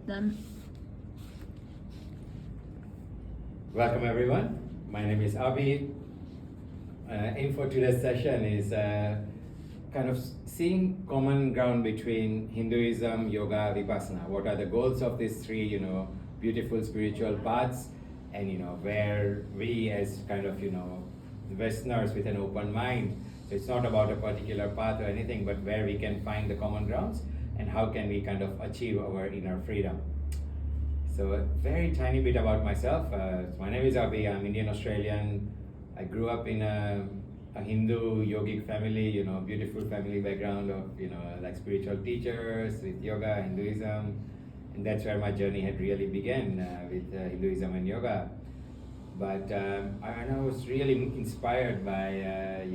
them. Welcome everyone. My name is Abhi. Aim for today's session is kind of seeing common ground between Hinduism, yoga, vipassana. What are the goals of these three, beautiful spiritual paths, and where we as kind of Westerners with an open mind. So it's not about a particular path or anything, but where we can find the common grounds and how can we kind of achieve our inner freedom. So a very tiny bit about myself. My name is Abhi. I'm Indian Australian. I grew up in a Hindu yogic family, beautiful family background of, like spiritual teachers with yoga, Hinduism. And that's where my journey had really began with Hinduism and yoga. But I was really inspired by,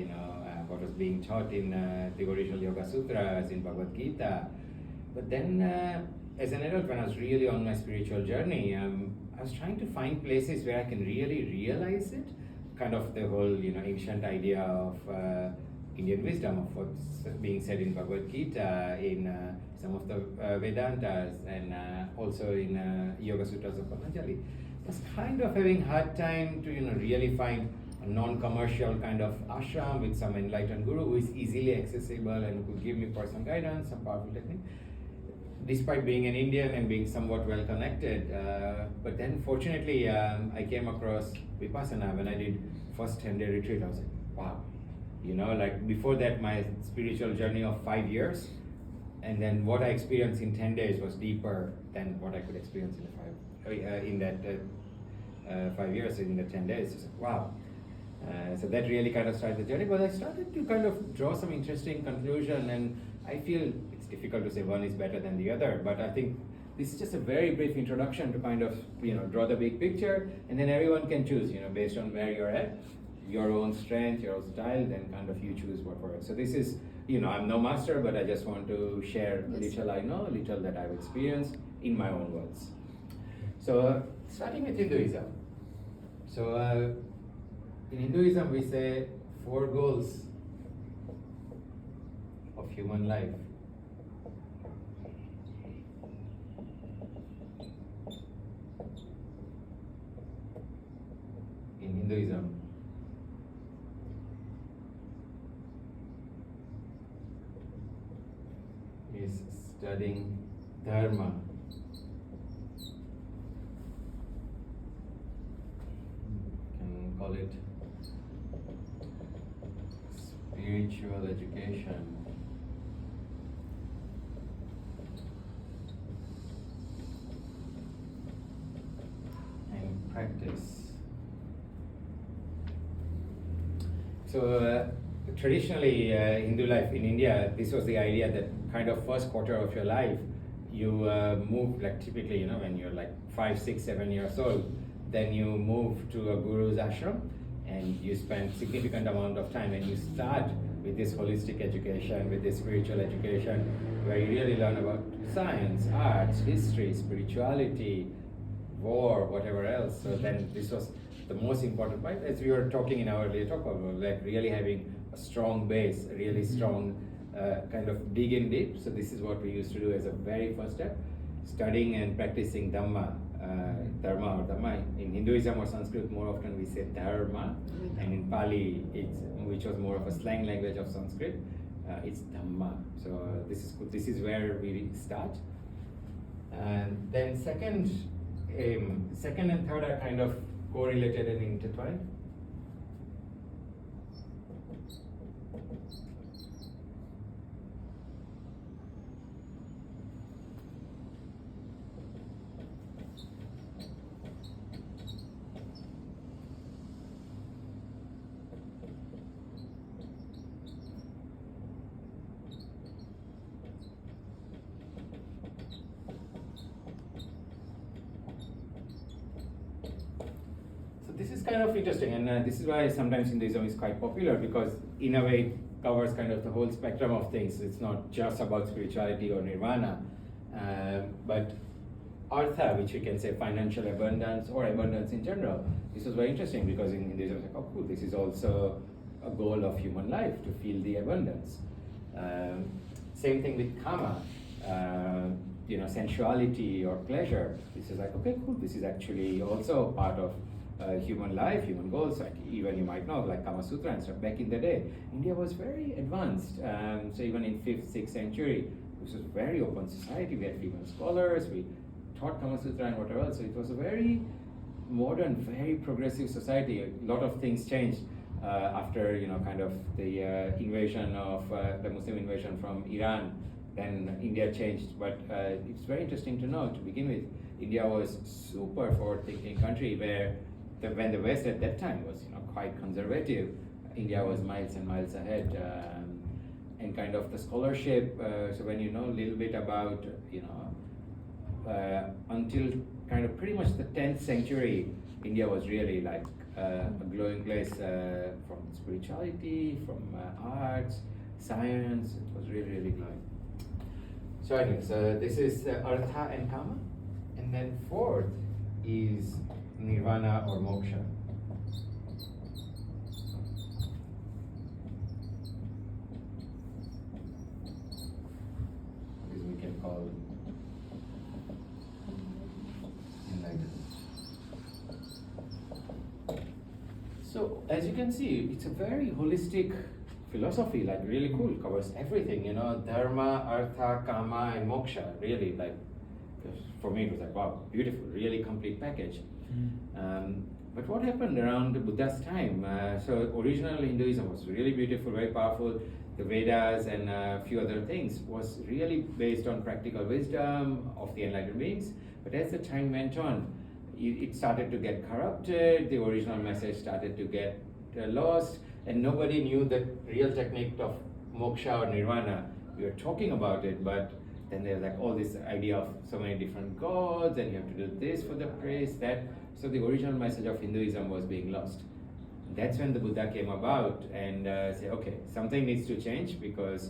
what was being taught in the original Yoga Sutras, in Bhagavad Gita. But then as an adult, when I was really on my spiritual journey, I was trying to find places where I can really realize it. Kind of the whole, ancient idea of Indian wisdom, of what's being said in Bhagavad Gita, in some of the Vedantas, and also in Yoga Sutras of Patanjali. I was kind of having hard time to, really find a non-commercial kind of ashram with some enlightened guru who is easily accessible and who could give me personal guidance, some powerful technique. Despite being an Indian and being somewhat well connected, but then fortunately I came across Vipassana when I did first 10-day retreat. I was like, wow, like before that my spiritual journey of 5 years, and then what I experienced in 10 days was deeper than what I could experience in that 5 years in the 10 days. It's like, wow. So that really kind of started the journey, but I started to kind of draw some interesting conclusion, and I feel it's difficult to say one is better than the other, but I think this is just a very brief introduction to kind of, draw the big picture, and then everyone can choose, based on where you're at, your own strength, your own style, then kind of you choose what works. So this is, I'm no master, but I just want to share a little I know, a little that I've experienced in my own words. So starting with Hinduism. So in Hinduism we say 4 goals of human life. In Hinduism. Is studying Dharma. Can call it spiritual education. And practice. So traditionally Hindu life in India, this was the idea that kind of first quarter of your life, you move, like typically, when you're like 5, 6, 7 years old, then you move to a guru's ashram and you spend significant amount of time, and you start with this holistic education, with this spiritual education, where you really learn about science, arts, history, spirituality, war, whatever else. So then this was the most important part, as we were talking in our earlier talk about, like really having a strong base, a really strong kind of dig in deep. So this is what we used to do as a very first step, studying and practicing Dhamma, Dharma or Dhamma. In Hinduism or Sanskrit, more often we say Dharma, and in Pali, which was more of a slang language of Sanskrit, it's Dhamma. So this is where we start. And then second and third are kind of correlated and intertwined. This is kind of interesting, and this is why sometimes Hinduism is quite popular, because in a way it covers kind of the whole spectrum of things. It's not just about spirituality or nirvana, but artha, which we can say financial abundance or abundance in general. This was very interesting because in Hinduism, it's like, oh cool, this is also a goal of human life, to feel the abundance. Same thing with kama. sensuality or pleasure. This is like, okay, cool, this is actually also part of human life, human goals. Like even you might know, like Kama Sutra and stuff. Back in the day, India was very advanced. So even in 5th, 6th century, this was a very open society. We had female scholars. We taught Kama Sutra and whatever else. So it was a very modern, very progressive society. A lot of things changed after kind of the invasion of the Muslim invasion from Iran. Then India changed, but it's very interesting to know. To begin with, India was super forward-thinking country where when the West at that time was quite conservative, India was miles and miles ahead. And kind of the scholarship. So when you know a little bit about until kind of pretty much the 10th century, India was really like a glowing place from spirituality, from arts, science. It was really, really glowing. So anyway, so this is Artha and Kama. And then 4th is Nirvana or Moksha. This we can call enlightenment. So as you can see, it's a very holistic philosophy, like really cool, covers everything, dharma, artha, kama, and moksha. Really, like, for me, it was like, wow, beautiful, really complete package. But what happened around the Buddha's time? So original Hinduism was really beautiful, very powerful. The Vedas and a few other things was really based on practical wisdom of the enlightened beings. But as the time went on, it started to get corrupted. The original message started to get lost. And nobody knew the real technique of moksha or nirvana. We were talking about it, but then there's like all this idea of so many different gods, and you have to do this for the praise, that. So the original message of Hinduism was being lost. That's when the Buddha came about and said, okay, something needs to change because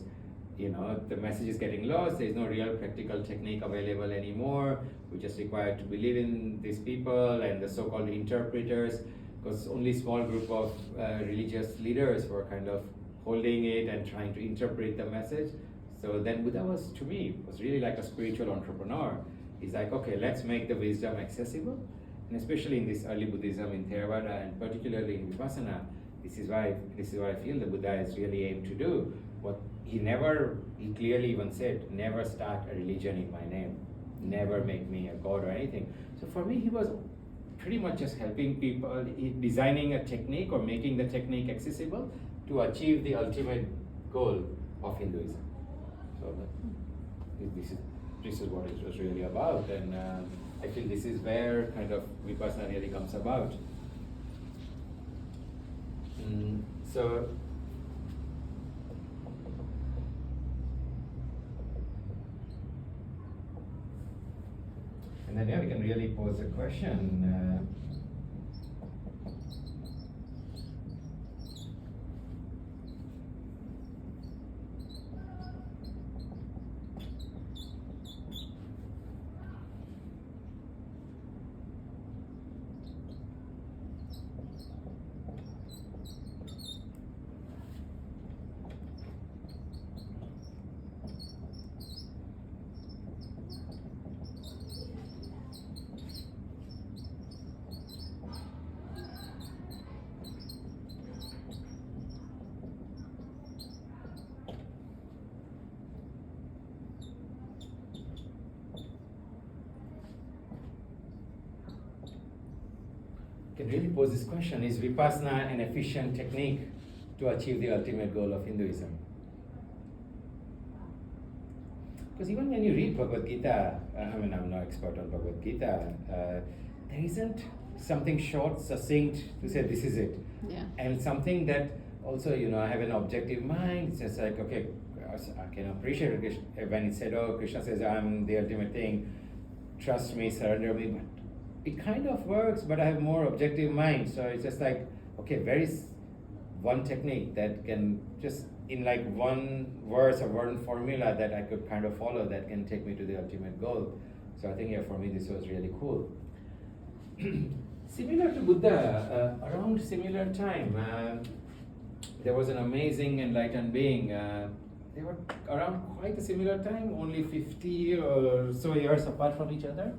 the message is getting lost. There's no real practical technique available anymore. We just require to believe in these people and the so-called interpreters, because only small group of religious leaders were kind of holding it and trying to interpret the message. So then Buddha was, to me, was really like a spiritual entrepreneur. He's like, okay, let's make the wisdom accessible. And especially in this early Buddhism, in Theravada, and particularly in Vipassana, this is what I feel the Buddha has really aimed to do. He clearly even said, never start a religion in my name. Never make me a god or anything. So for me, he was pretty much just helping people, designing a technique or making the technique accessible to achieve the ultimate goal of Hinduism. So this is what it was really about, and I feel this is where kind of Vipassana really comes about. So and then we can really pose a question. Can really pose this question: is Vipassana an efficient technique to achieve the ultimate goal of Hinduism? Because even when you read Bhagavad Gita, I'm no expert on Bhagavad Gita, there isn't something short, succinct to say this is it. Yeah. And something that also, I have an objective mind. It's just like, okay, I can appreciate it when it said, oh, Krishna says, I'm the ultimate thing, trust me, surrender me. But it kind of works, but I have more objective mind. So it's just like, okay, one technique that can just in like one verse or one formula that I could kind of follow that can take me to the ultimate goal. So I think, for me, this was really cool. Similar to Buddha, around similar time, there was an amazing enlightened being they were around quite a similar time, only 50 or so years apart from each other.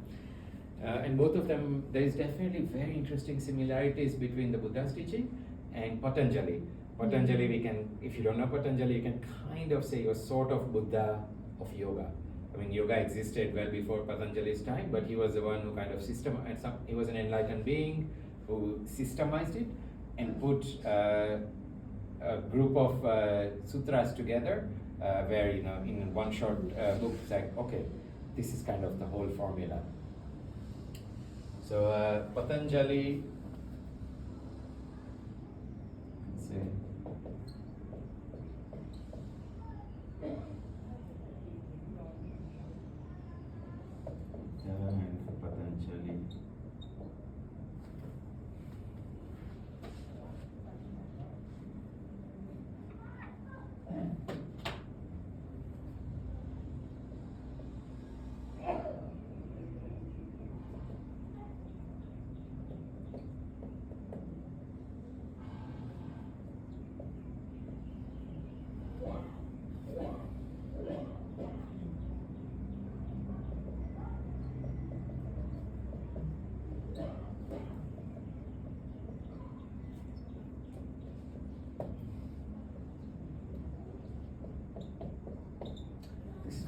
And both of them, there is definitely very interesting similarities between the Buddha's teaching and Patanjali. Patanjali, we can, if you don't know Patanjali, you can kind of say he was sort of Buddha of yoga. I mean, yoga existed well before Patanjali's time, but he was the one who kind of he was an enlightened being who systemized it and put a group of sutras together, where, in one short book, it's like, okay, this is kind of the whole formula. So Patanjali, let's see. And Patanjali.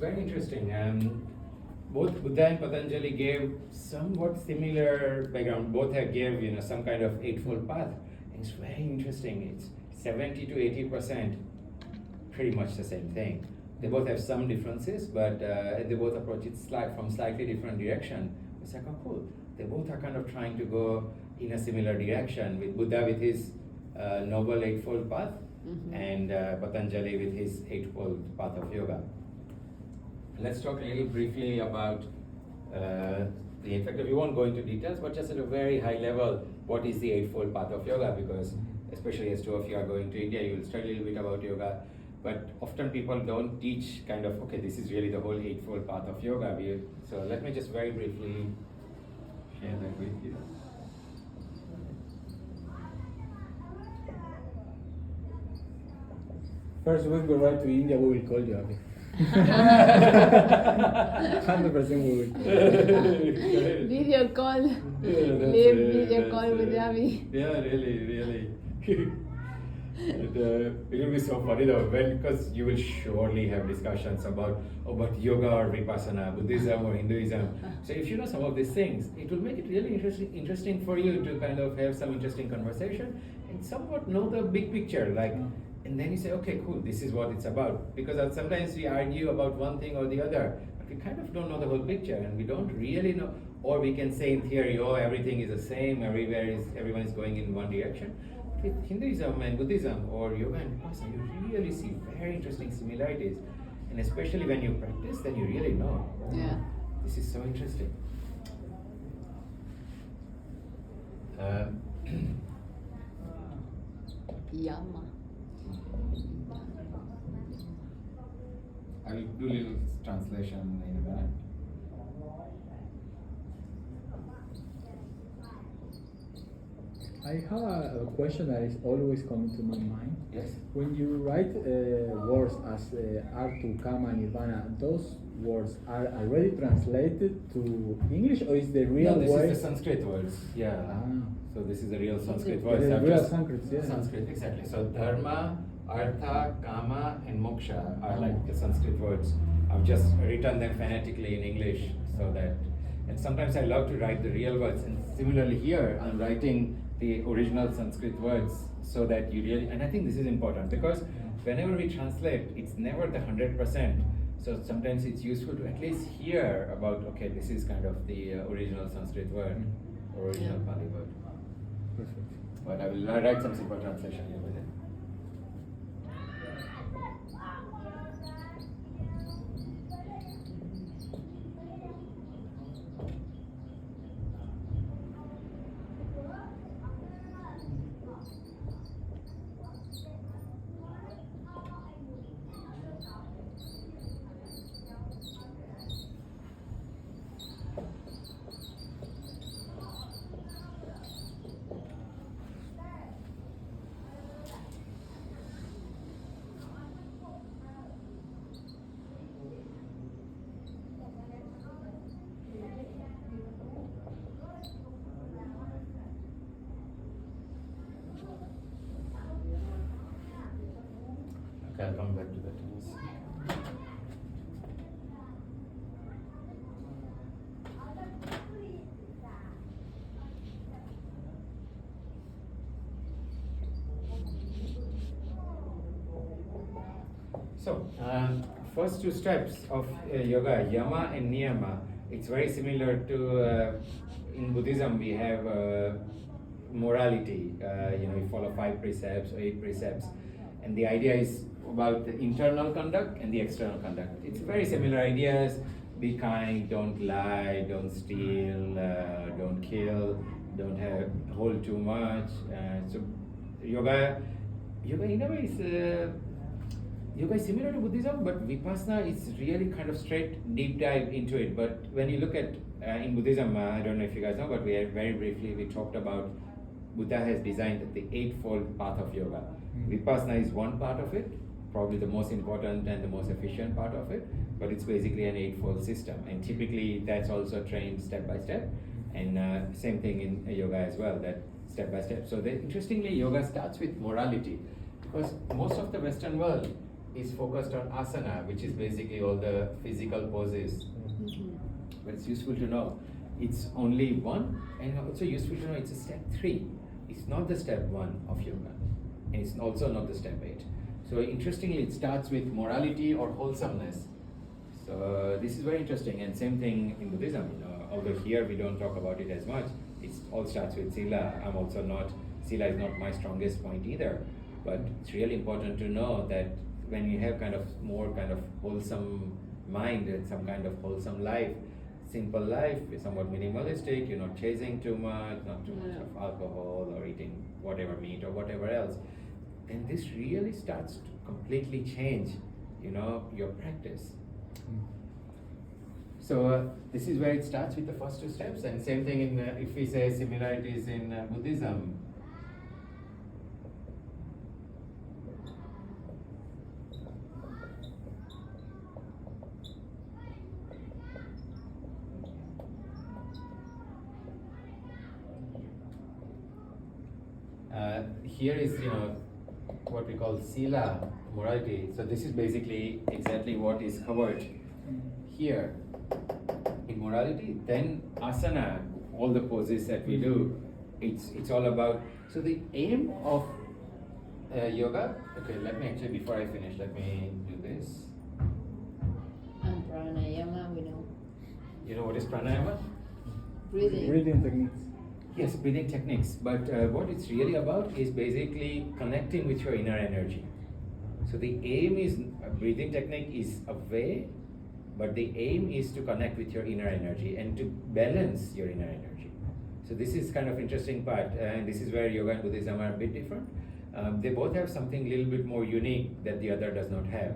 Very interesting. Both Buddha and Patanjali gave somewhat similar background. Both have gave some kind of eightfold path. And it's very interesting. It's 70 to 80% pretty much the same thing. They both have some differences, but they both approach it from slightly different direction. It's like, oh, cool. They both are kind of trying to go in a similar direction. With Buddha with his noble eightfold path, and Patanjali with his eightfold path of yoga. Let's talk a little briefly about in fact, we won't go into details, but just at a very high level, what is the Eightfold Path of Yoga? Because especially as two of you are going to India, you will study a little bit about yoga. But often people don't teach kind of, okay, this is really the whole Eightfold Path of Yoga. So let me just very briefly share that with you. First, when we arrive to India, we will call you, Abhi. 100% we will. Video call. Live video call with Abhi. Yeah, really. It will be so funny though, because you will surely have discussions about yoga or vipassana, Buddhism or Hinduism. So if you know some of these things, it will make it really interesting for you to kind of have some interesting conversation and somewhat know the big picture. And then you say, okay, cool, this is what it's about. Because sometimes we argue about one thing or the other, but we kind of don't know the whole picture, and we don't really know. Or we can say in theory, oh, everything is the same, everyone is going in one direction. But with Hinduism and Buddhism or yoga and vipassana, you really see very interesting similarities. And especially when you practice, then you really know. Yeah. This is so interesting. Yama. I will do a little translation in a minute. I have a question that is always coming to my mind. Yes. When you write words as Artu, Kama, Nirvana, those words are already translated to English, or is the real No, this way? is the Sanskrit words. Yeah. Ah. So this is the real Sanskrit The words. real Sanskrit, yeah. Sanskrit, exactly. So dharma, artha, kama, and moksha are like the Sanskrit words. I've just written them phonetically in English so that, and sometimes I love to write the real words. And similarly here, I'm writing the original Sanskrit words so that you really, and I think this is important because whenever we translate, it's never the 100%. So sometimes it's useful to at least hear about, okay, this is kind of the original Sanskrit word, original Pali word. Perfect. But I will write some simple translation here with it. Okay, I'll come back to that. So, first two steps of yoga, yama and niyama, it's very similar to, in Buddhism we have morality, you follow 5 precepts or 8 precepts, and the idea is about the internal conduct and the external conduct. It's very similar ideas: be kind, don't lie, don't steal, don't kill, don't hold too much. So yoga in a way is yoga is similar to Buddhism, but Vipassana is really kind of straight deep dive into it. But when you look at in Buddhism, I don't know if you guys know, but very briefly we talked about Buddha has designed the 8-fold path of yoga. Vipassana is one part of it, probably the most important and the most efficient part of it, but it's basically an 8-fold system, and typically that's also trained step by step, and same thing in yoga as well, that step by step. So interestingly, yoga starts with morality, because most of the Western world is focused on asana, which is basically all the physical poses. But it's useful to know it's only one, and also useful to know it's a step 3. It's not the step 1 of yoga, and it's also not the step 8. So interestingly, it starts with morality or wholesomeness. So this is very interesting, and same thing in Buddhism. Although here we don't talk about it as much, it all starts with sila. Sila is not my strongest point either, but it's really important to know that when you have more wholesome mind and some kind of wholesome life, simple life, somewhat minimalistic, you're not chasing too much, not too much of alcohol or eating whatever meat or whatever else, then this really starts to completely change, your practice. So this is where it starts with the first 2 steps, and same thing in if we say similarities in Buddhism. Here is what we call sila, morality. So this is basically exactly what is covered here in morality. Then asana, all the poses that we do, it's all about. So the aim of yoga. Okay, let me actually, before I finish, let me do this. And pranayama, we know. You know what is pranayama? Breathing techniques. Yes, breathing techniques, but what it's really about is basically connecting with your inner energy. So the aim is, breathing technique is a way, but the aim is to connect with your inner energy and to balance your inner energy. So this is kind of interesting part, and this is where yoga and Buddhism are a bit different. They both have something a little bit more unique that the other does not have.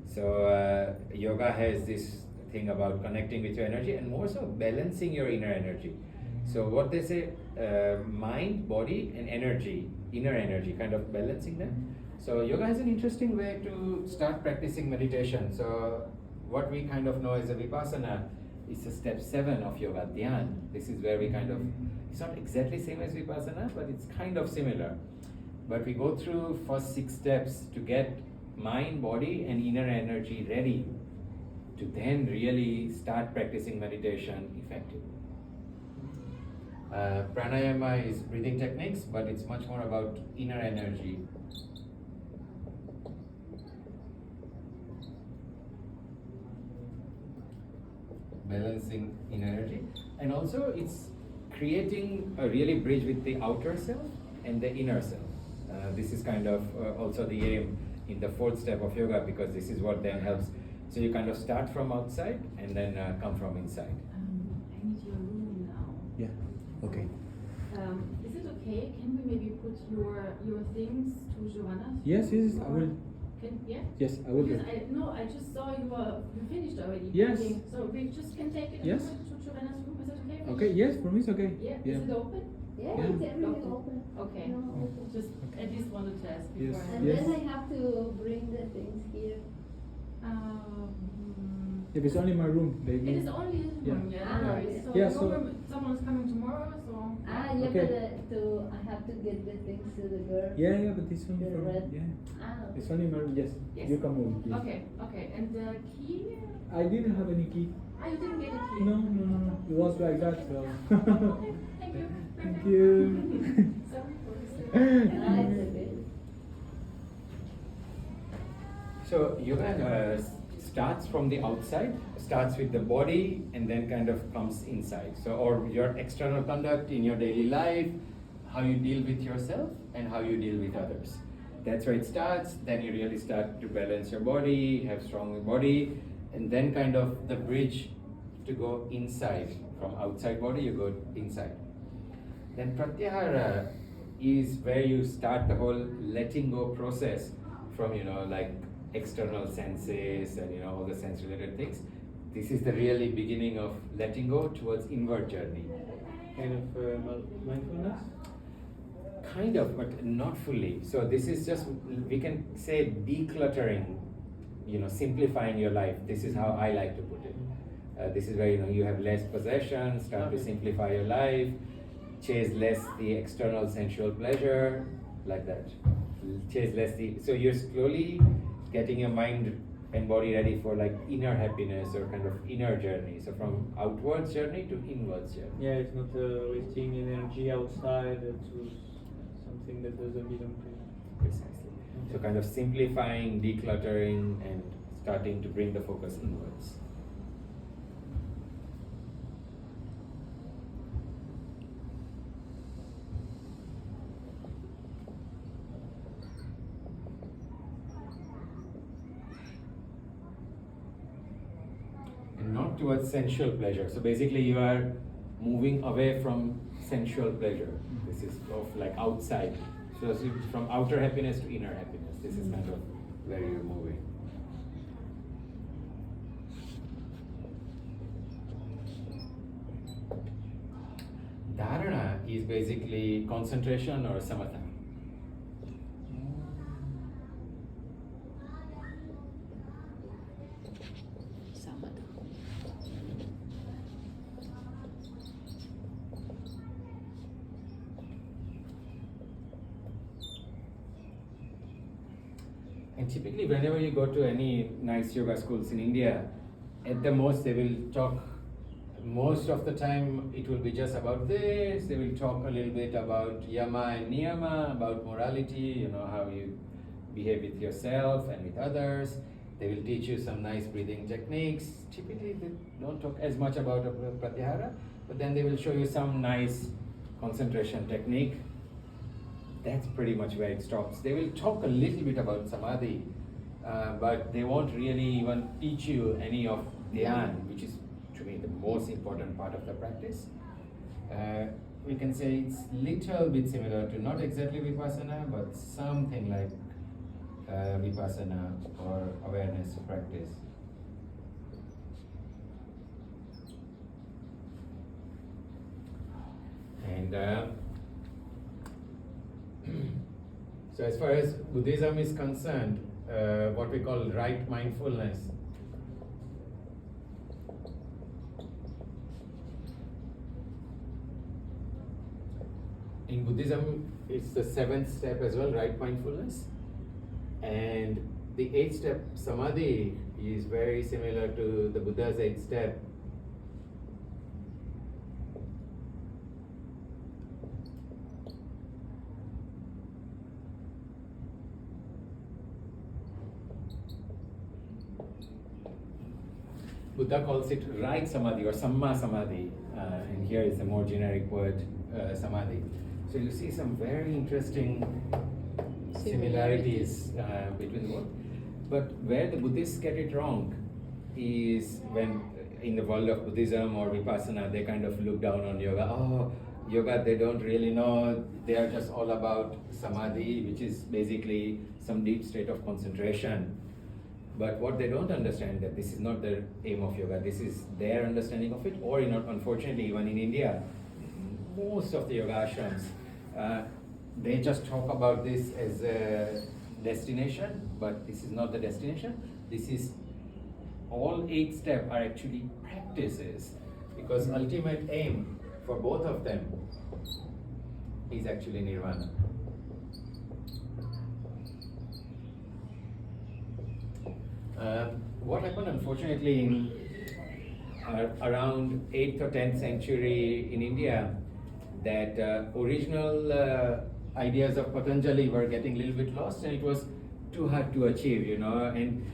So yoga has this thing about connecting with your energy and more so balancing your inner energy. So what they say, mind, body, and energy, inner energy, kind of balancing them. So yoga has an interesting way to start practicing meditation. So what we kind of know as a vipassana is a step 7 of yoga, dhyan. This is where we it's not exactly same as vipassana, but it's kind of similar. But we go through first 6 steps to get mind, body, and inner energy ready to then really start practicing meditation effectively. Pranayama is breathing techniques, but it's much more about inner energy. Balancing inner energy, and also it's creating a really bridge with the outer self and the inner self. This is kind of also the aim in the 4th step of yoga, because this is what then helps. So you kind of start from outside and then come from inside. I need your room now. Yeah. Okay. Is it okay? Can we maybe put your things to Giovanna's? Yes. I will. Yeah? Yes, I will. Because I just saw you finished already. Yes. painting. So we just can take it Yes. and put it to Giovanna's room. Is that okay? for Okay. you? Yes, for me it's okay. Yeah. Yeah. Is it open? Yeah, Yeah. it's everything open. Okay. No, open. Just at least wanted to ask Yes. before. And Yes. then I have to bring the things here. If it's only my room, they It is only his room, Yeah. yeah. No worries. So Yeah, your so- room, someone's coming tomorrow, so. Ah, yeah, Okay. but I have to get the things to the girl. Yeah, but it's only The from, red. yeah. Ah, It's only yes. Yes. You can move, please. Okay. And the key? I didn't have any key. Ah, you didn't get a key. No. It was like that, so. Okay, thank you. Thank you. Sorry for this. ah, it's okay. So yoga starts from the outside, starts with the body, and then kind of comes inside. So, or your external conduct in your daily life, how you deal with yourself, and how you deal with others. That's where it starts. Then you really start to balance your body, have strong body, and then kind of the bridge to go inside. From outside body, you go inside. Then pratyahara is where you start the whole letting go process from, like external senses and, all the sense related things. This is the really beginning of letting go towards inward journey. Kind of mindfulness? Kind of, but not fully. So this is just, we can say decluttering, simplifying your life. This is how I like to put it. This is where, you have less possessions, start to simplify your life, chase less the external sensual pleasure, like that. Chase less so you're slowly getting your mind and body ready for like inner happiness or kind of inner journey. So from outwards journey to inwards journey. Yeah, it's not wasting energy outside to something that doesn't belong to you. Precisely. So kind of simplifying, decluttering, and starting to bring the focus inwards. And not towards sensual pleasure. So basically you are moving away from sensual pleasure. This is of like outside. So from outer happiness to inner happiness. This is kind of where you're moving. Dharana is basically concentration or samatha. Samatha. And typically whenever you go to any nice yoga schools in India, at the most they will talk, most of the time it will be just about this. They will talk a little bit about yama and niyama, about morality, how you behave with yourself and with others. They will teach you some nice breathing techniques. Typically they don't talk as much about pratyahara, but then they will show you some nice concentration technique. That's pretty much where it stops. They will talk a little bit about samadhi, but they won't really even teach you any of dhyan, which is to me the most important part of the practice. We can say it's little bit similar to not exactly vipassana, but something like vipassana or awareness practice. And so as far as Buddhism is concerned, what we call right mindfulness. In Buddhism, it's the 7th step as well, right mindfulness. And the 8th step, samadhi, is very similar to the Buddha's 8th step. Buddha calls it right samadhi or samma samadhi, and here is a more generic word, samadhi. So you see some very interesting similarities between both. But where the Buddhists get it wrong is when in the world of Buddhism or Vipassana, they kind of look down on yoga. Oh, yoga, they don't really know. They are just all about samadhi, which is basically some deep state of concentration. But what they don't understand that this is not the aim of yoga. This is their understanding of it. Or unfortunately, even in India, most of the yoga ashrams, they just talk about this as a destination, but this is not the destination. This is all 8 steps are actually practices, because ultimate aim for both of them is actually nirvana. What happened, unfortunately, in around 8th or 10th century in India, that original ideas of Patanjali were getting a little bit lost, and it was too hard to achieve, and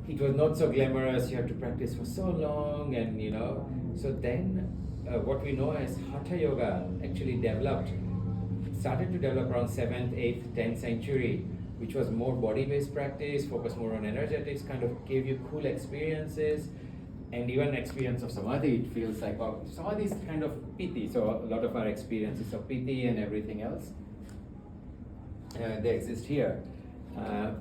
it was not so glamorous. You have to practice for so long, and so then what we know as Hatha Yoga actually started to develop around 7th, 8th, 10th century, which was more body-based practice, focused more on energetics, kind of gave you cool experiences, and even experience of samadhi. It feels like, oh, samadhi is kind of piti, so a lot of our experiences of piti and everything else, they exist here.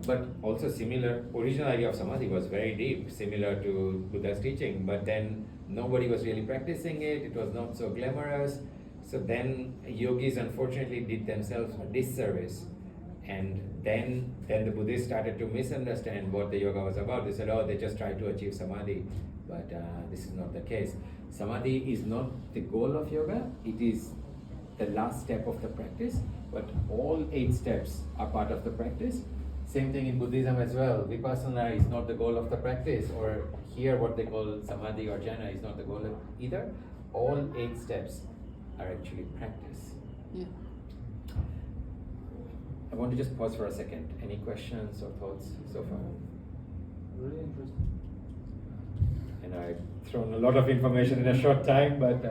But also similar, original idea of samadhi was very deep, similar to Buddha's teaching, but then nobody was really practicing it, it was not so glamorous, so then yogis unfortunately did themselves a disservice. And then the Buddhists started to misunderstand what the yoga was about. They said, oh, they just try to achieve samadhi. But this is not the case. Samadhi is not the goal of yoga. It is the last step of the practice. But all 8 steps are part of the practice. Same thing in Buddhism as well. Vipassana is not the goal of the practice. Or here what they call samadhi or jhana is not the goal either. All 8 steps are actually practice. Yeah. I want to just pause for a second. Any questions or thoughts so far? Really interesting. And I've thrown a lot of information in a short time, but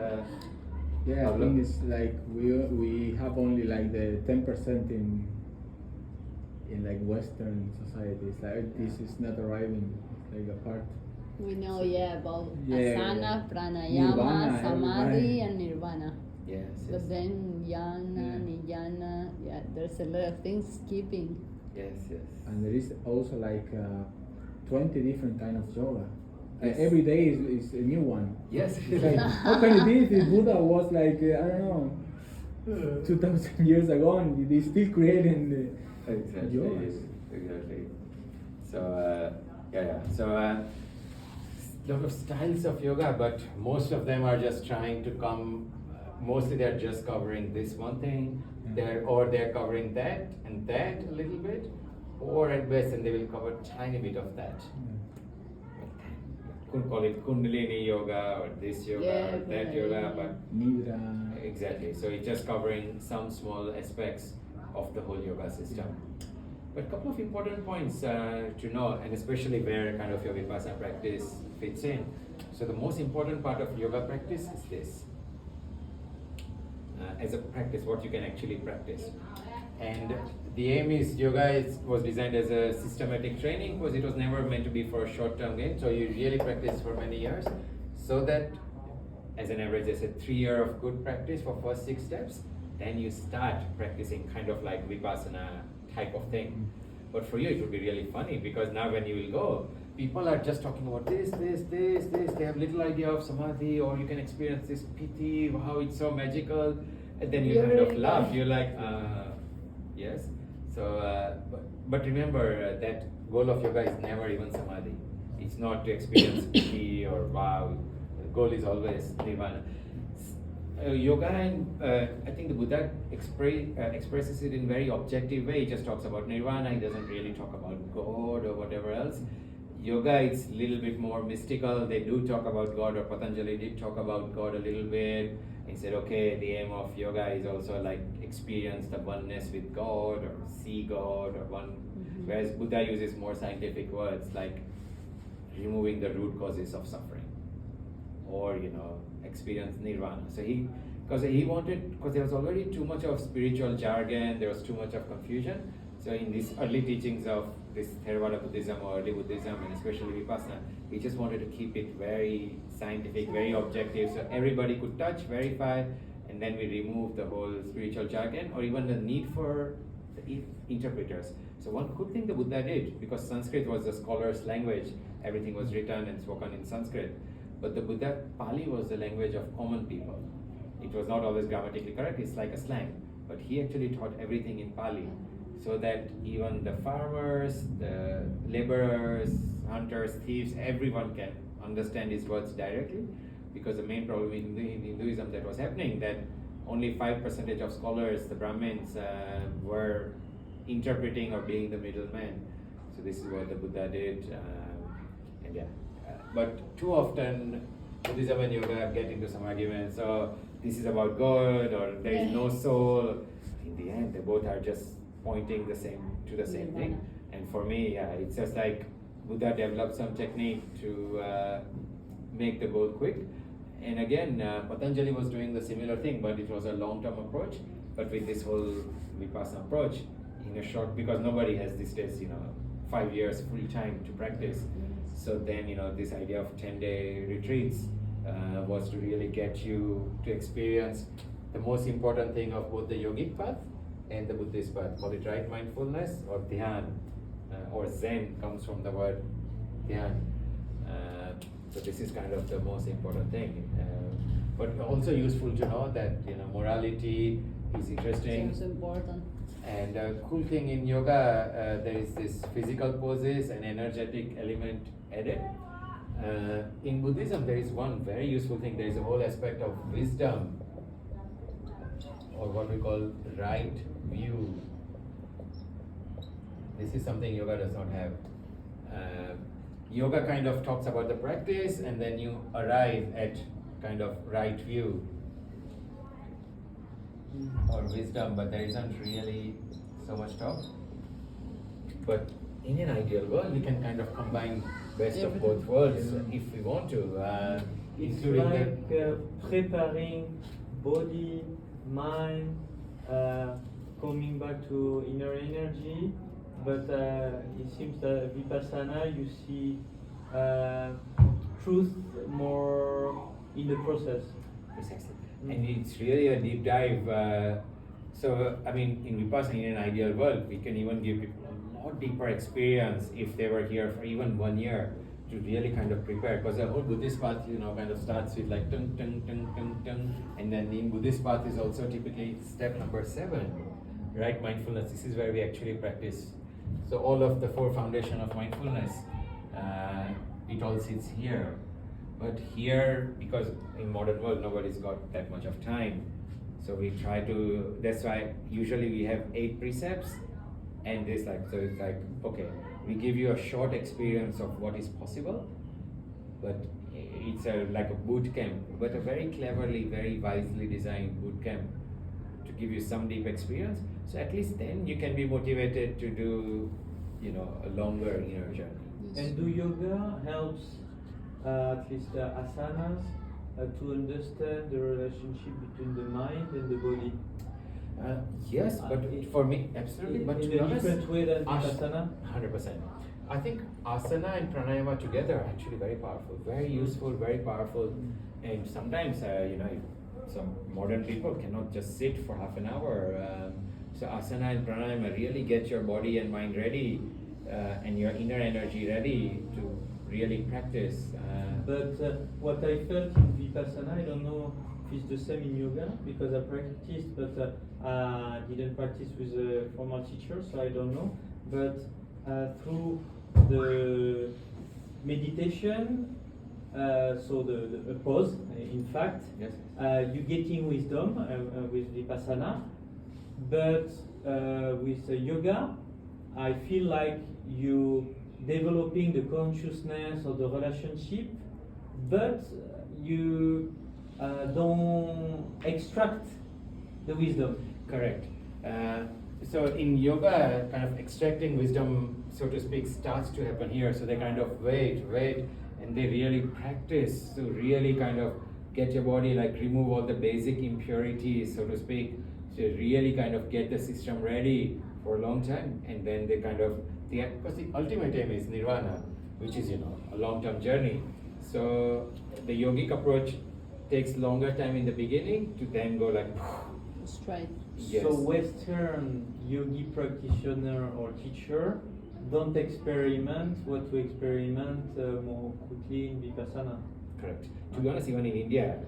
Yeah, I think it's like we have only like the 10% in like Western societies. Like this is not arriving. It's like a part. We know, about Yeah, asana, yeah. pranayama, Nirvana, samadhi, everybody. and nirvana. yes, But then yana, niyana, there's a lot of things skipping. yes. And there is also like 20 different kind of yoga. Yes. Every day is a new one. Yes. It's like, how can it be if Buddha was like, I don't know, 2000 years ago and they still creating the Exactly. yogas? Exactly. So So lot of styles of yoga, but most of them are just trying to come. Mostly they're just covering this one thing. They're covering that and that a little bit, or at best, and they will cover a tiny bit of that. Could call it Kundalini yoga or this yoga or that yoga, but Nidra. exactly. So it's just covering some small aspects of the whole yoga system. But a couple of important points to know, and especially where kind of your Vipassana practice fits in. So the most important part of yoga practice is this. As a practice, what you can actually practice. And the aim is yoga was designed as a systematic training because it was never meant to be for a short-term gain. So you really practice for many years, so that as an average, they said 3 years of good practice for first 6 steps, then you start practicing kind of like Vipassana type of thing. But for you, it would be really funny because now when you will go, people are just talking about this. They have little idea of samadhi, or you can experience this piti, how it's so magical, and then you You're kind of really laugh. right. You're like, yes. So, but remember that goal of yoga is never even samadhi. It's not to experience piti or wow. The goal is always nirvana. Yoga, and I think the Buddha expresses it in very objective way. He just talks about nirvana. He doesn't really talk about God or whatever else. Yoga, it's a little bit more mystical. They do talk about God, or Patanjali did talk about God a little bit. He said, okay, the aim of yoga is also like experience the oneness with God or see God or one. Whereas Buddha uses more scientific words like removing the root causes of suffering, or experience nirvana. So because there was already too much of spiritual jargon, there was too much of confusion. So in these early teachings of this Theravada Buddhism or early Buddhism, and especially Vipassana, he just wanted to keep it very scientific, very objective, so everybody could touch, verify, and then we remove the whole spiritual jargon or even the need for the interpreters. So one could think the Buddha did, because Sanskrit was the scholar's language, everything was written and spoken in Sanskrit. But the Buddha, Pali was the language of common people. It was not always grammatically correct, it's like a slang. But he actually taught everything in Pali, so that even the farmers, the laborers, hunters, thieves, everyone can understand his words directly. Because the main problem in Hinduism that was happening, that only 5% of scholars, the Brahmins, were interpreting or being the middleman. So this is what the Buddha did, and yeah. But too often, Buddhism and yoga get into some arguments. So this is about God, or there is no soul. In the end, they both are just pointing to the same thing. And for me, yeah, it's just like Buddha developed some technique to make the goal quick. And again, Patanjali was doing the similar thing, but it was a long-term approach. But with this whole Vipassana approach, in a short, because nobody has these days, 5 years full time to practice. So then, this idea of 10-day retreats was to really get you to experience the most important thing of both the yogic path and the Buddhist path. Call it right mindfulness or dhyan, or Zen comes from the word dhyan. So this is kind of the most important thing. But also useful to know that morality is interesting. It's important. And cool thing in yoga, there is this physical poses and energetic element added. In Buddhism, there is one very useful thing. There is a whole aspect of wisdom, or what we call right view. This is something yoga does not have. Yoga kind of talks about the practice, and then you arrive at kind of right view or wisdom, but there isn't really so much talk. But in an ideal world, we can kind of combine best of both worlds if we want to, It's including like preparing body, mind, coming back to inner energy. But it seems that Vipassana, you see truth more in the process. Precisely. And it's really a deep dive. So, I mean, in Vipassana, in an ideal world, we can even give people a lot deeper experience if they were here for even 1 year to really kind of prepare. Because the whole Buddhist path, kind of starts with like tung, tung, tung, tung, tung. And then in Buddhist path is also typically step number 7, right? Mindfulness. This is where we actually practice. So all of the 4 foundation of mindfulness, it all sits here. But here, because in modern world, nobody's got that much of time. So we try to, that's why usually we have 8 precepts, and this so it's like, okay, we give you a short experience of what is possible, but it's like a boot camp, but a very cleverly, very wisely designed boot camp to give you some deep experience. So at least then you can be motivated to do, a longer inner journey. And do yoga helps at least asanas to understand the relationship between the mind and the body? Yes, but for me, absolutely. But to in be a honest, different way than Vipassana? 100%. I think asana and pranayama together are actually very powerful, very useful, very powerful. And sometimes, some modern people cannot just sit for half an hour. So asana and pranayama really get your body and mind ready, and your inner energy ready to really practice. But what I felt in Vipassana, I don't know if it's the same in yoga, because I practiced, but I didn't practice with a formal teacher, so I don't know. But through the meditation, so the pause, in fact, Yes. you getting wisdom with Vipassana, but with yoga, I feel like you developing the consciousness or the relationship, but you don't extract the wisdom. Correct. So in yoga, kind of extracting wisdom, so to speak, starts to happen here. So they kind of wait, and they really practice to really kind of get your body, like remove all the basic impurities, so to speak, to really kind of get the system ready for a long time. And then they kind of, because the ultimate aim is nirvana, which is, a long-term journey. So the yogic approach takes longer time in the beginning to then go like Straight. yes. So Western yogi practitioner or teacher don't experiment what we experiment more quickly in Vipassana. Correct. To be honest, even in India,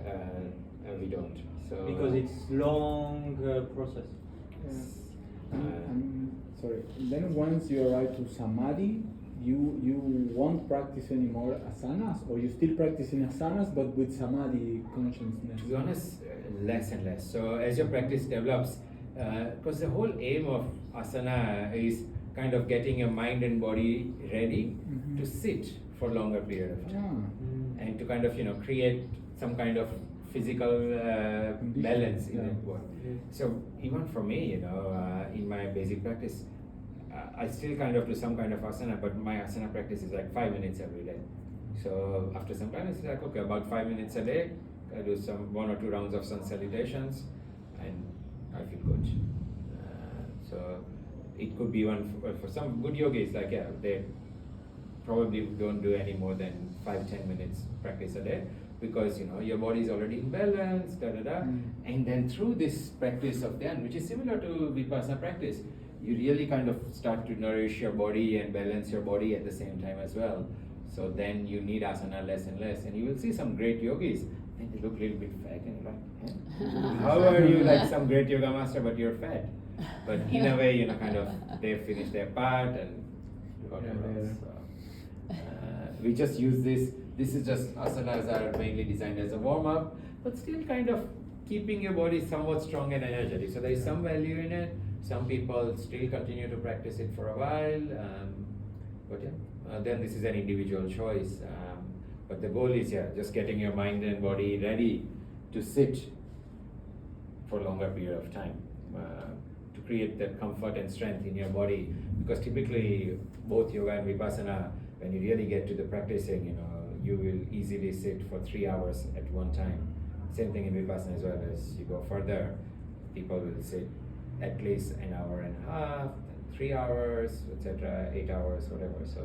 we don't. So Because it's long process. Sorry. Then once you arrive to samadhi, you won't practice anymore asanas, or you still practicing asanas but with samadhi consciousness. to be honest, less and less. So as your practice develops, because the whole aim of asana is kind of getting your mind and body ready to sit for longer period of time, and to kind of create some kind of physical balance in that work. So even for me, in my basic practice, I still kind of do some kind of asana, but my asana practice is like 5 minutes every day. So after some time, it's like, okay, about 5 minutes a day, I do some 1 or 2 rounds of sun salutations, and I feel good. So it could be even for some good yogis, like, yeah, they probably don't do any more than 5-10 minutes practice a day, because your body is already in balance, and then through this practice of dhyan, which is similar to vipassana practice, you really kind of start to nourish your body and balance your body at the same time as well. So then you need asana less and less, and you will see some great yogis, and they look a little bit fat, and you're like, eh? How are you like some great yoga master, but you're fat? But in a way, kind of, they finish their part and whatever else. So, we just use this. This is just asanas are mainly designed as a warm up, but still kind of keeping your body somewhat strong and energetic. So there is some value in it. Some people still continue to practice it for a while, but yeah, then this is an individual choice. But the goal is, just getting your mind and body ready to sit for a longer period of time, to create that comfort and strength in your body. Because typically, both yoga and vipassana, when you really get to the practicing, you will easily sit for 3 hours at one time. Same thing in vipassana as well. As you go further, people will sit at least an hour and a half, 3 hours, etc., 8 hours, whatever. So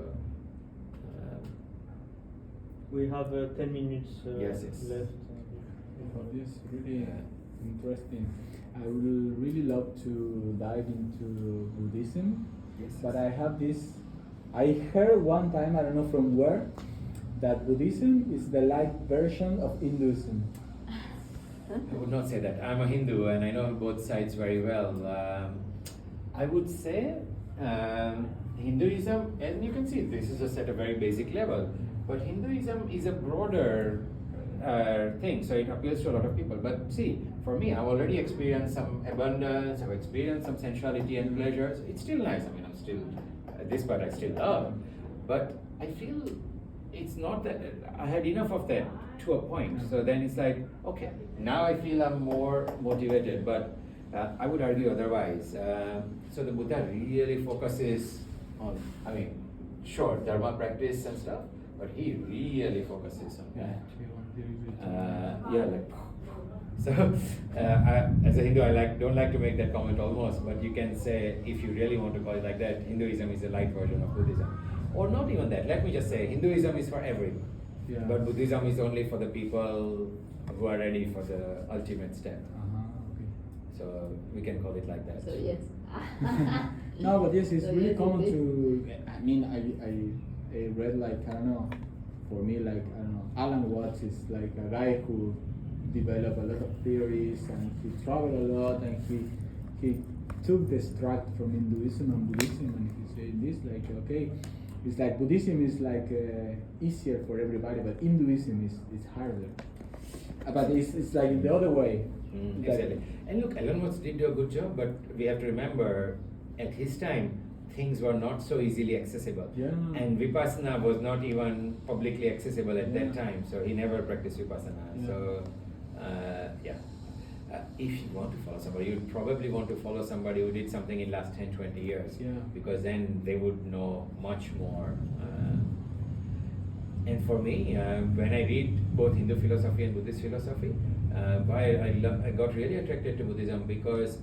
we have 10 minutes yes. left. For this, really interesting. I would really love to dive into Buddhism, Yes. but I have this. I heard one time, I don't know from where, that Buddhism is the light version of Hinduism. I would not say that. I'm a Hindu and I know both sides very well. I would say Hinduism, and you can see this is just at a very basic level, but Hinduism is a broader thing, so it appeals to a lot of people. But see, for me, I've already experienced some abundance, I've experienced some sensuality and pleasures. It's still nice. I mean, I'm still, this part I still love, but I feel it's not that I had enough of that to a point. So then it's like, okay, now I feel I'm more motivated, but I would argue otherwise. So the Buddha really focuses on, I mean, sure, dharma practice and stuff, but he really focuses on that. So as a Hindu, I don't like to make that comment almost, but you can say, if you really want to call it like that, Hinduism is a light version of Buddhism. Or not even that, let me just say, Hinduism is for everyone, but Buddhism is only for the people who are ready for the ultimate step. Okay. So we can call it like that. So yes. No, but yes, it's So really yes, common it is. to. I mean, I read, like, I don't know. For me, like, I don't know, Alan Watts is like a guy who developed a lot of theories, and he traveled a lot, and he took the extract from Hinduism and Buddhism, and he said this, like, okay, it's like Buddhism is like easier for everybody, but Hinduism is harder. But it's like the other way. Exactly. And look, Alan Watts did do a good job, but we have to remember, at his time, things were not so easily accessible. Yeah. And Vipassana was not even publicly accessible at that time, so he never practiced Vipassana. So, if you want to follow somebody, you'd probably want to follow somebody who did something in last 10-20 years. Because then they would know much more. And for me, when I read both Hindu philosophy and Buddhist philosophy, I got really attracted to Buddhism, because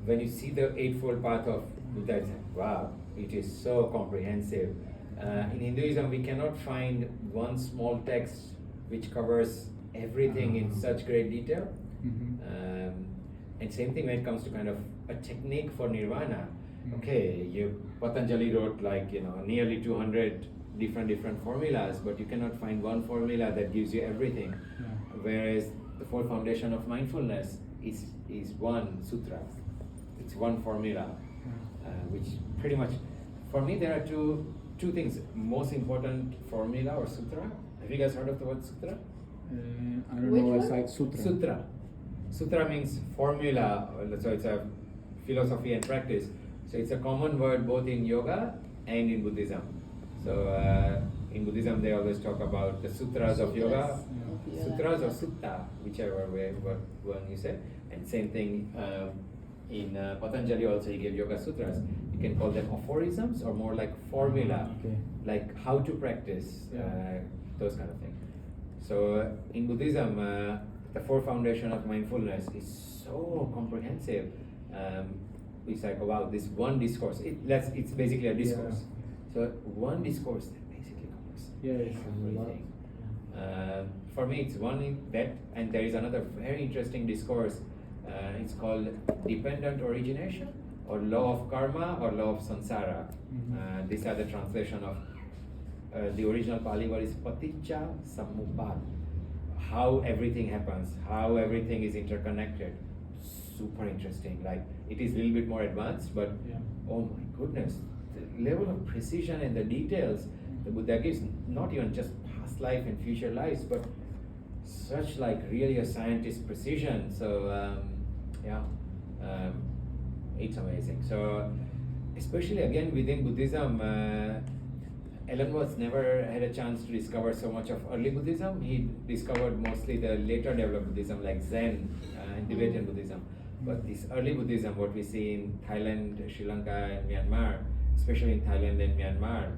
when you see the Eightfold Path of Buddha, it's like, wow, it is so comprehensive. In Hinduism, we cannot find one small text which covers everything in such great detail. And same thing when it comes to kind of a technique for nirvana. Okay, Patanjali wrote, like, nearly 200 different formulas, but you cannot find one formula that gives you everything. Whereas the four foundation of mindfulness is one sutra. It's one formula, which pretty much, for me, there are two things. Most important formula or sutra. Have you guys heard of the word sutra? I don't Which know, one? it's like sutra. Sutra. Sutra means formula, so it's a philosophy and practice. So it's a common word both in yoga and in Buddhism. So in Buddhism they always talk about the sutras of yoga, Sutras of yoga, sutras or yeah. sutta, whichever way one you say. And same thing in Patanjali also, he gave yoga sutras. You can call them aphorisms or more like formula, Okay. like how to practice, Yeah. those kind of things. So in Buddhism, the four foundation of mindfulness is so comprehensive. It's like, wow, this one discourse, it's basically a discourse. So one discourse that basically covers Yeah, it's a lot. everything. For me, it's one in that, and there is another very interesting discourse. It's called dependent origination, or law of karma, or law of samsara. Mhm. These are the translation of the original Pali word is paticca samuppada. How everything happens, how everything is interconnected. Super interesting. Like, it is a little bit more advanced, but Yeah. oh my goodness, the level of precision and the details the Buddha gives, not even just past life and future lives, but such like really a scientist precision. So it's amazing. So especially again within Buddhism, Ellen Watts never had a chance to discover so much of early Buddhism. He discovered mostly the later developed Buddhism like Zen and Tibetan Buddhism. But this early Buddhism, what we see in Thailand, Sri Lanka and Myanmar, especially in Thailand and Myanmar,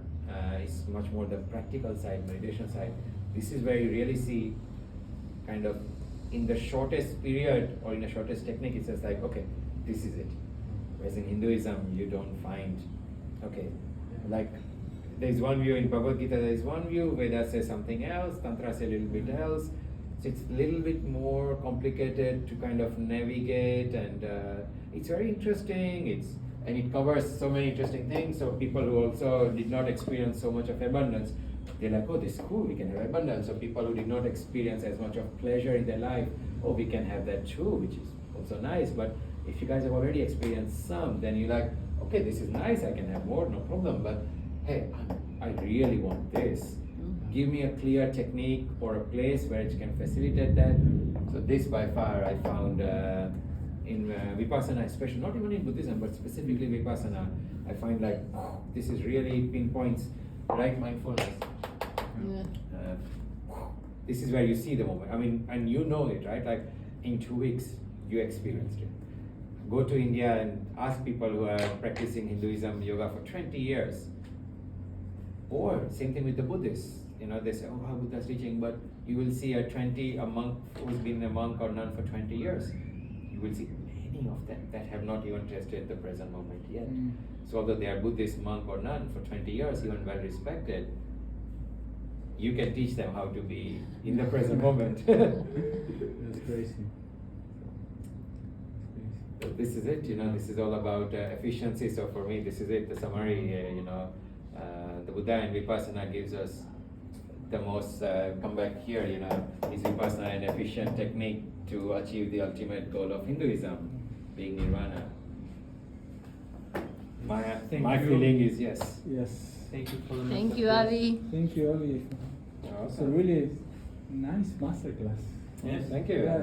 is much more the practical side, meditation side. This is where you really see kind of in the shortest period or in the shortest technique, it's just like, okay, this is it. Whereas in Hinduism, you don't find, okay, like there's one view in Bhagavad Gita, there's one view, Vedas says something else, Tantra says a little bit else. So it's a little bit more complicated to kind of navigate, and it's very interesting. And it covers so many interesting things. So people who also did not experience so much of abundance, they're like, oh, this is cool, we can have abundance. So people who did not experience as much of pleasure in their life, oh, we can have that too, which is also nice. But if you guys have already experienced some, then you're like, okay, this is nice, I can have more, no problem. But hey, I really want this. Give me a clear technique or a place where it can facilitate that. So this by far I found in Vipassana, especially, not even in Buddhism, but specifically Vipassana, I find like, this is really pinpoints right mindfulness. Yeah. This is where you see the moment. I mean, and you know it, right? Like in 2 weeks, you experienced it. Go to India and ask people who are practicing Hinduism, yoga for 20 years. Or same thing with the Buddhists. You know, they say, oh, how Buddha's teaching, but you will see a monk who's been a monk or nun for 20 years. You will see many of them that have not even tasted the present moment yet. So although they are Buddhist monk or nun for 20 years, even well respected, you can teach them how to be in the present moment. That's crazy. So this is it, you know, this is all about efficiency. So for me, this is it, the summary, the Buddha and Vipassana gives us the most, come back here, you know, is Vipassana an efficient technique to achieve the ultimate goal of Hinduism, being Nirvana. My feeling is yes. Yes. Thank you for the Thank you, masterclass. Avi. Thank you, Avi. It's a really nice masterclass. Yes. Thank you. Yeah,